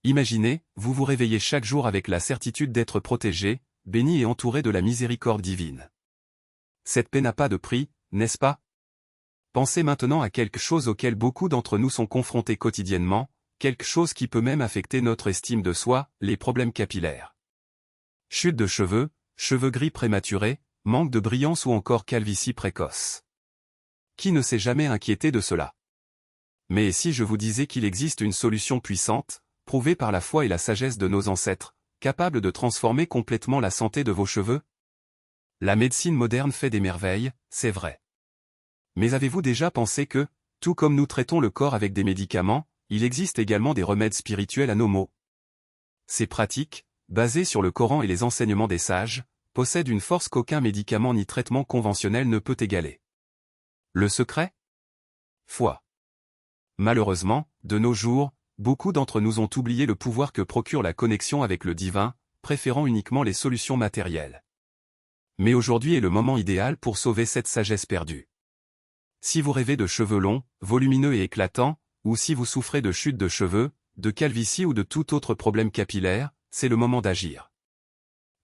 Imaginez, vous vous réveillez chaque jour avec la certitude d'être protégé, béni et entouré de la miséricorde divine. Cette paix n'a pas de prix, n'est-ce pas? Pensez maintenant à quelque chose auquel beaucoup d'entre nous sont confrontés quotidiennement, quelque chose qui peut même affecter notre estime de soi, les problèmes capillaires. Chute de cheveux, cheveux gris prématurés, manque de brillance ou encore calvitie précoce. Qui ne s'est jamais inquiété de cela? Mais si je vous disais qu'il existe une solution puissante, prouvée par la foi et la sagesse de nos ancêtres, capable de transformer complètement la santé de vos cheveux? La médecine moderne fait des merveilles, c'est vrai. Mais avez-vous déjà pensé que, tout comme nous traitons le corps avec des médicaments, il existe également des remèdes spirituels à nos maux? Ces pratiques, basées sur le Coran et les enseignements des sages, possèdent une force qu'aucun médicament ni traitement conventionnel ne peut égaler. Le secret? Foi. Malheureusement, de nos jours, beaucoup d'entre nous ont oublié le pouvoir que procure la connexion avec le divin, préférant uniquement les solutions matérielles. Mais aujourd'hui est le moment idéal pour sauver cette sagesse perdue. Si vous rêvez de cheveux longs, volumineux et éclatants, ou si vous souffrez de chute de cheveux, de calvitie ou de tout autre problème capillaire, c'est le moment d'agir.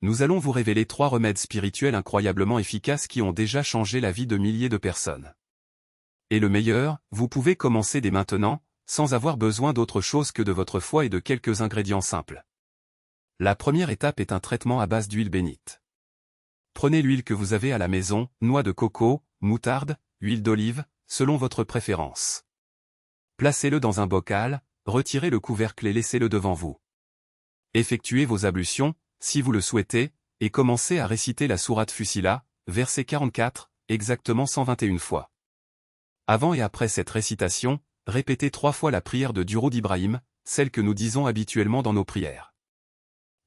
Nous allons vous révéler 3 remèdes spirituels incroyablement efficaces qui ont déjà changé la vie de milliers de personnes. Et le meilleur, vous pouvez commencer dès maintenant, sans avoir besoin d'autre chose que de votre foi et de quelques ingrédients simples. La première étape est un traitement à base d'huile bénite. Prenez l'huile que vous avez à la maison, noix de coco, moutarde, huile d'olive, selon votre préférence. Placez-le dans un bocal, retirez le couvercle et laissez-le devant vous. Effectuez vos ablutions, si vous le souhaitez, et commencez à réciter la sourate Fussilat, verset 44, exactement 121 fois. Avant et après cette récitation, répétez 3 fois la prière de Durud Ibrahim, celle que nous disons habituellement dans nos prières.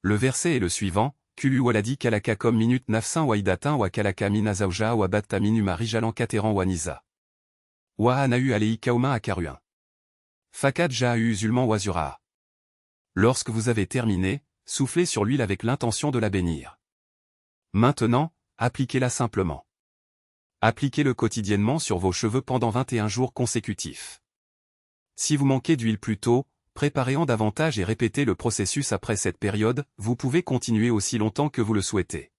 Le verset est le suivant: Kulu waladi kalaka kom minute nafsin wa idatin wa kalaka min azawja wa batta minuma rijalan kateran wa nisa. Wa anahu alei kauma akaruin. Fakad ja'u zulman wa zura. Lorsque vous avez terminé, soufflez sur l'huile avec l'intention de la bénir. Maintenant, appliquez-la simplement. Appliquez-le quotidiennement sur vos cheveux pendant 21 jours consécutifs. Si vous manquez d'huile plus tôt, préparez-en davantage et répétez le processus après cette période, vous pouvez continuer aussi longtemps que vous le souhaitez.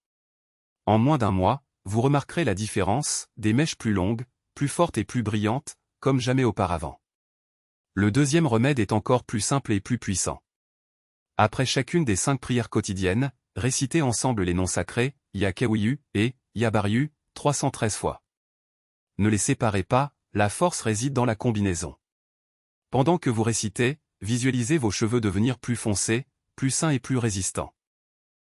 En moins d'un mois, vous remarquerez la différence, des mèches plus longues, plus fortes et plus brillantes, comme jamais auparavant. Le deuxième remède est encore plus simple et plus puissant. Après chacune des 5 prières quotidiennes, récitez ensemble les noms sacrés, Ya Kawiyu et Ya Bariyu, 313 fois. Ne les séparez pas, la force réside dans la combinaison. Pendant que vous récitez, visualisez vos cheveux devenir plus foncés, plus sains et plus résistants.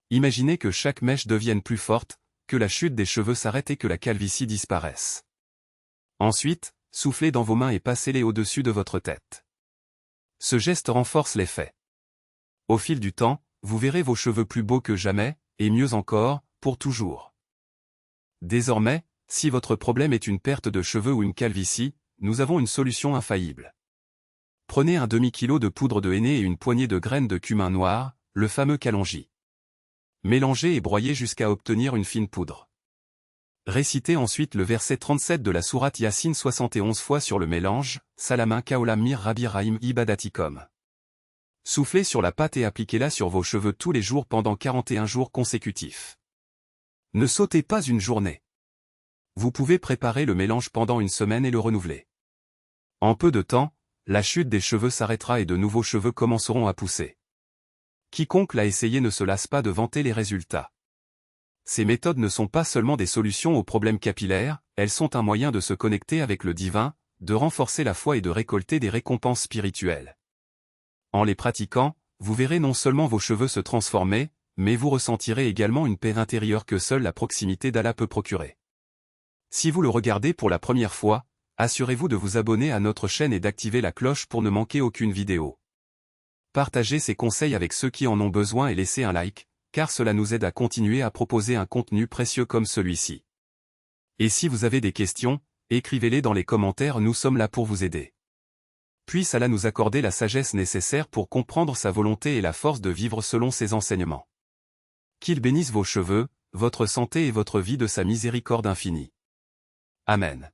Imaginez que chaque mèche devienne plus forte, que la chute des cheveux s'arrête et que la calvitie disparaisse. Ensuite, soufflez dans vos mains et passez-les au-dessus de votre tête. Ce geste renforce l'effet. Au fil du temps, vous verrez vos cheveux plus beaux que jamais, et mieux encore, pour toujours. Désormais, si votre problème est une perte de cheveux ou une calvitie, nous avons une solution infaillible. Prenez un demi-kilo de poudre de henné et une poignée de graines de cumin noir, le fameux kalonji. Mélangez et broyez jusqu'à obtenir une fine poudre. Récitez ensuite le verset 37 de la sourate Yassine 71 fois sur le mélange, Salamin kaolam mir Rabbi Rahim ibadatikom. Soufflez sur la pâte et appliquez-la sur vos cheveux tous les jours pendant 41 jours consécutifs. Ne sautez pas une journée. Vous pouvez préparer le mélange pendant une semaine et le renouveler. En peu de temps, la chute des cheveux s'arrêtera et de nouveaux cheveux commenceront à pousser. Quiconque l'a essayé ne se lasse pas de vanter les résultats. Ces méthodes ne sont pas seulement des solutions aux problèmes capillaires, elles sont un moyen de se connecter avec le divin, de renforcer la foi et de récolter des récompenses spirituelles. En les pratiquant, vous verrez non seulement vos cheveux se transformer, mais vous ressentirez également une paix intérieure que seule la proximité d'Allah peut procurer. Si vous le regardez pour la première fois, assurez-vous de vous abonner à notre chaîne et d'activer la cloche pour ne manquer aucune vidéo. Partagez ces conseils avec ceux qui en ont besoin et laissez un like, car cela nous aide à continuer à proposer un contenu précieux comme celui-ci. Et si vous avez des questions, écrivez-les dans les commentaires, nous sommes là pour vous aider. Puisse Allah nous accorder la sagesse nécessaire pour comprendre sa volonté et la force de vivre selon ses enseignements. Qu'il bénisse vos cheveux, votre santé et votre vie de sa miséricorde infinie. Amen.